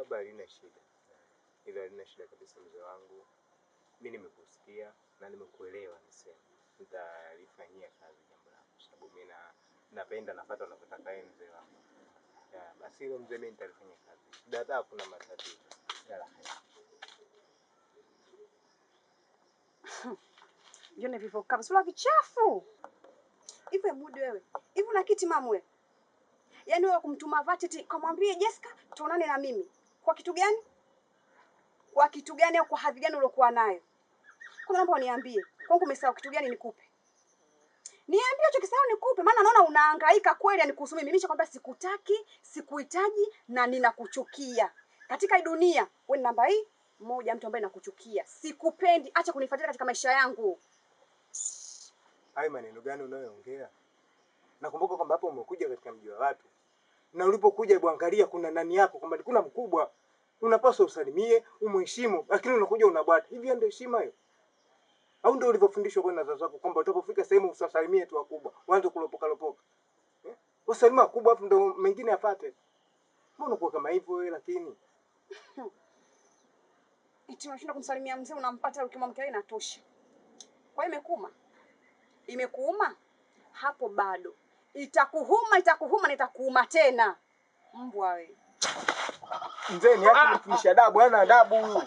baba halina shida. Ila halina shida kabisa mzee wangu. Mimi nimekusikia na nimekuelewa nisema. Nitalifanyia kazi jambo lako sababu mimi napenda nafuata unapotaka wewe mzee wangu. Ya, basi hilo mzee mimi nitalifanyia kazi. Dada hakuna matatizo. Yala haya. Jione vipo kama sura vichafu. Ipo mudi wewe. Hivi una kiti mamu wewe? Yaani wewe kumtuma Vatiti kumwambie Jessica tuonane na mimi. Kwa kitu gani? Kwa kitu gani au kwa hadhi gani uliokuwa nayo? Kwa naomba uniambie. Kwangu umesahau kitu gani nikupe? Niambie hicho kisahau nikupe maana naona unahangaika kweli anikuhusu mimi. Mimi nishakwambia sikutaki, sikuhitaji na ninakuchukia. Katika hii dunia wewe ni namba hii moja mtu ambaye nakuchukia. Sikupendi, acha kunifuatilia katika maisha yangu. Hayo maneno gani unayoongea? Nakumbuka kwamba hapo umekuja katika mji wa watu. Na ulipokuja hebu angalia kuna nani yako kwamba kuna mkubwa. Unapaswa usalimie, umheshimu, lakini unakuja unabwata. Hivi ndio heshima hiyo? Au ndio ulivyofundishwa kwa wazazi wako kwamba utapofika sehemu usasalimie tu wakubwa, uanze kulopoka lopoka? Usalimia wakubwa afu ndio mengine apate. Mbona unakuwa kama hivyo wewe lakini? Eti unashinda kumsalimia mzee unampata ukimwamkia inatosha. Kwa hiyo imekuuma? Imekuuma? Hapo bado. Itakuuma na itakuuma tena. Mbwa wewe. Mzee ni haki kumfundisha adabu, hana adabu huyu.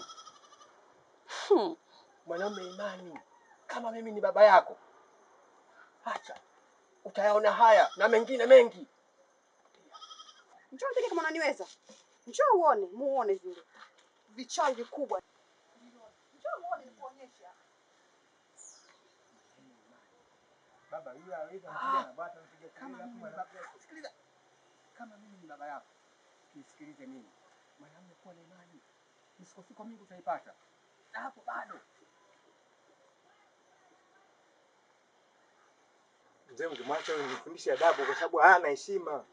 Mwanaume imani. Kama mimi ni baba yako. Acha. Utayaona haya na mengine mengi. Njoo teke kama unaniweza. Njoo muone vile. Vichai vikubwa. Njoo muone nikuonyesha. Baba yule aweza kuja na bata mpige kama sikiliza. Kama mimi ni baba yako, nisikilize mimi. Mwanamume kuwa na imani. Nisikofuka Mungu utaipata. Na hapo bado. Mzee ungemwacha yule nifundishe adabu kwa sababu hana heshima.